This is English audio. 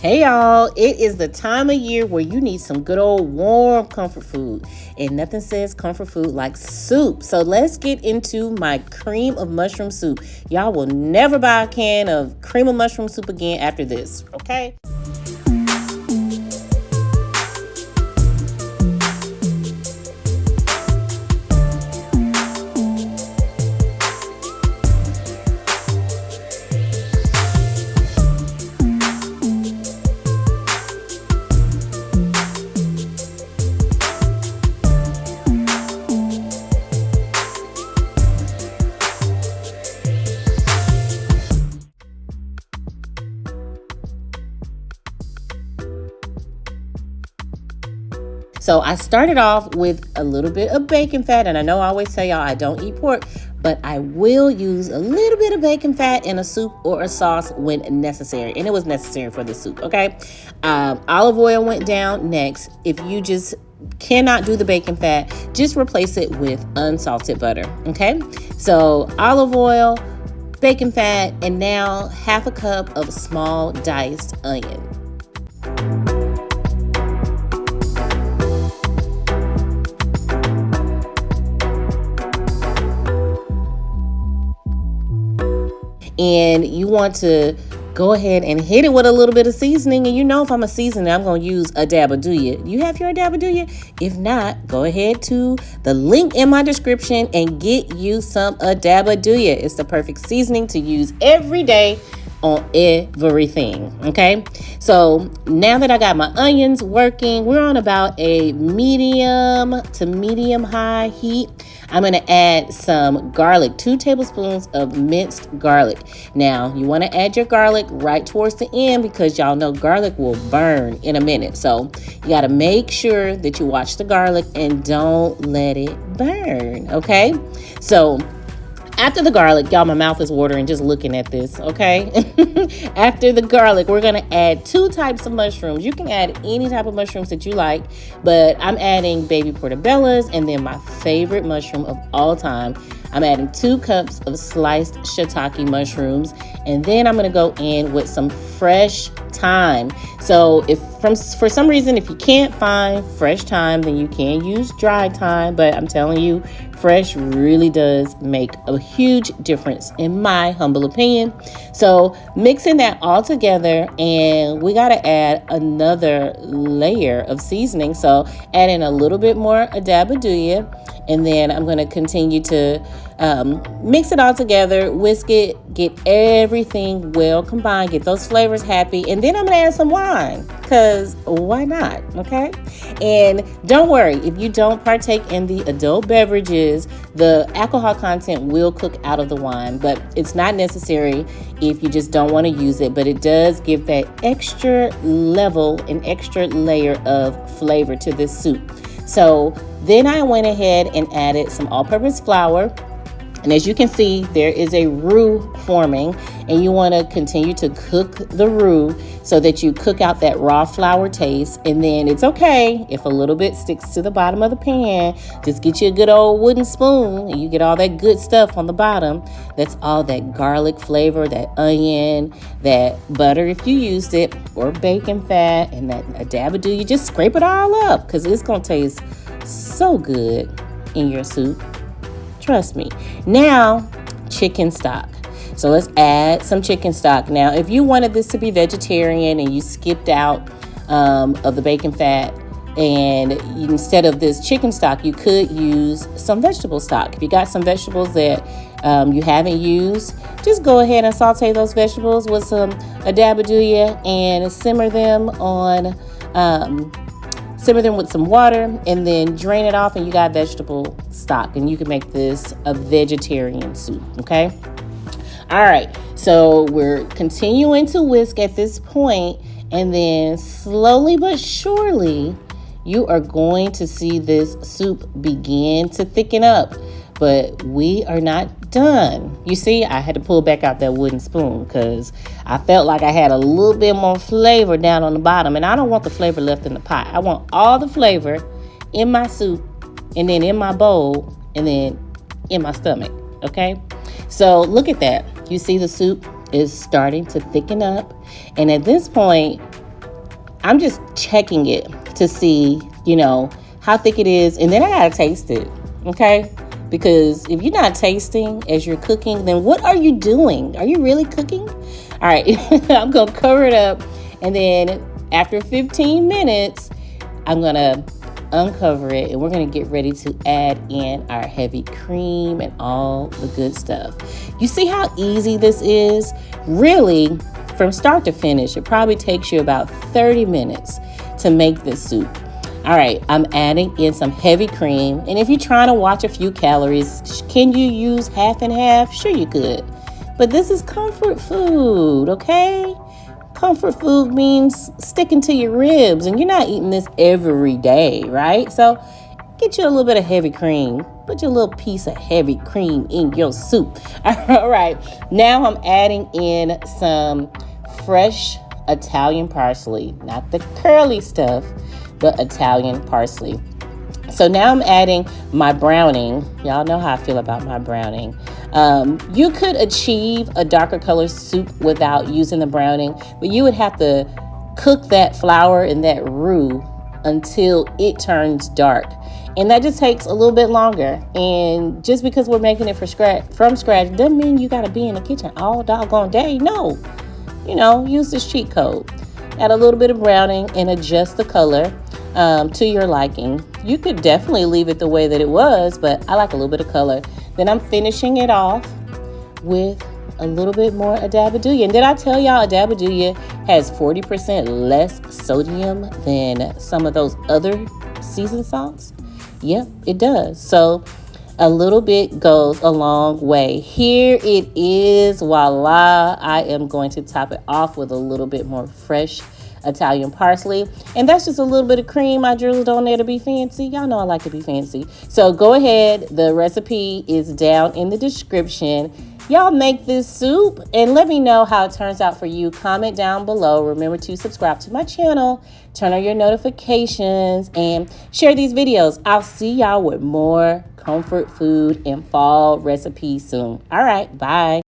Hey y'all, it is the time of year where you need some good old warm comfort food. And nothing says comfort food like soup. So let's get into my cream of mushroom soup. Y'all will never buy a can of cream of mushroom soup again after this, okay? So I started off with a little bit of bacon fat, and I know I always tell y'all I don't eat pork, but I will use a little bit of bacon fat in a soup or a sauce when necessary, and it was necessary for the soup, okay? Olive oil went down next. If you just cannot do the bacon fat, just replace it with unsalted butter, okay? So olive oil, bacon fat, and now half a cup of small diced onion. And you want to go ahead and hit it with a little bit of seasoning. And you know, if I'm a seasoning, I'm going to use a dab of Douya. You have your dab of Douya? If not, go ahead to the link in my description and get you some a dab of Douya. It's the perfect seasoning to use every day on everything, okay? So now that I got my onions working, we're on about a medium to medium high heat. I'm going to add some garlic, 2 tablespoons of minced garlic. Now, you want to add your garlic right towards the end because y'all know garlic will burn in a minute. So you got to make sure that you watch the garlic and don't let it burn, okay? So after the garlic, y'all, my mouth is watering just looking at this, okay? After the garlic, we're going to add 2 types of mushrooms. You can add any type of mushrooms that you like, but I'm adding Baby Portabellas, and then my favorite mushroom of all time, I'm adding 2 cups of sliced Shiitake mushrooms, and then I'm going to go in with some fresh thyme. So if for some reason, if you can't find fresh thyme, then you can use dry thyme, but I'm telling you, fresh really does make a huge difference in my humble opinion. So mixing that all together, and we got to add another layer of seasoning. So add in a little bit more a dab of Douya, and then I'm going to continue to mix it all together, whisk it, get everything well combined, get those flavors happy, and then I'm going to add some wine, because why not, okay? And don't worry, if you don't partake in the adult beverages, the alcohol content will cook out of the wine, but it's not necessary if you just don't want to use it, but it does give that extra level, an extra layer of flavor to this soup. So then I went ahead and added some all-purpose flour. And as you can see, there is a roux forming, and you want to continue to cook the roux so that you cook out that raw flour taste. And then it's okay if a little bit sticks to the bottom of the pan. Just get you a good old wooden spoon and you get all that good stuff on the bottom. That's all that garlic flavor, that onion, that butter if you used it, or bacon fat, and that a dab of Douya. You just scrape it all up because it's going to taste so good in your soup. Trust me. Now, chicken stock. So let's add some chicken stock. Now, if you wanted this to be vegetarian and you skipped out of the bacon fat, and instead of this chicken stock, you could use some vegetable stock. If you got some vegetables that you haven't used, just go ahead and saute those vegetables with a dab of Douya and simmer them with some water, and then drain it off, and you got vegetable stock, and you can make this a vegetarian soup, okay? All right, so we're continuing to whisk at this point, and then slowly but surely, you are going to see this soup begin to thicken up, but we are not done. You see, I had to pull back out that wooden spoon because I felt like I had a little bit more flavor down on the bottom, and I don't want the flavor left in the pot. I want all the flavor in my soup, and then in my bowl, and then in my stomach, okay? So look at that. You see the soup is starting to thicken up, and at this point, I'm just checking it to see, how thick it is. And then I gotta taste it, okay? Because if you're not tasting as you're cooking, then what are you doing? Are you really cooking? All right, I'm gonna cover it up. And then after 15 minutes, I'm gonna uncover it and we're gonna get ready to add in our heavy cream and all the good stuff. You see how easy this is? Really, from start to finish, it probably takes you about 30 minutes to make this soup. All right, I'm adding in some heavy cream. And if you're trying to watch a few calories, can you use half and half? Sure you could. But this is comfort food, okay? Comfort food means sticking to your ribs, and you're not eating this every day, right? So get you a little bit of heavy cream. Put your little piece of heavy cream in your soup. All right, now I'm adding in some fresh Italian parsley, not the curly stuff, but Italian parsley. So now I'm adding my browning. Y'all know how I feel about my browning. You could achieve a darker color soup without using the browning, but you would have to cook that flour and that roux until it turns dark. And that just takes a little bit longer. And just because we're making it from scratch doesn't mean you got to be in the kitchen all doggone day. No. Use this cheat code. Add a little bit of browning and adjust the color to your liking. You could definitely leave it the way that it was, but I like a little bit of color. Then I'm finishing it off with a little bit more Adabaduya. And did I tell y'all Adabaduya has 40% less sodium than some of those other seasoned salts? Yep, it does. So a little bit goes a long way. Here it is. Voila. I am going to top it off with a little bit more fresh Italian parsley. And that's just a little bit of cream I drizzled on there to be fancy. Y'all know I like to be fancy. So go ahead. The recipe is down in the description. Y'all make this soup and let me know how it turns out for you. Comment down below. Remember to subscribe to my channel, turn on your notifications, and share these videos. I'll see y'all with more comfort food and fall recipes soon. All right, bye.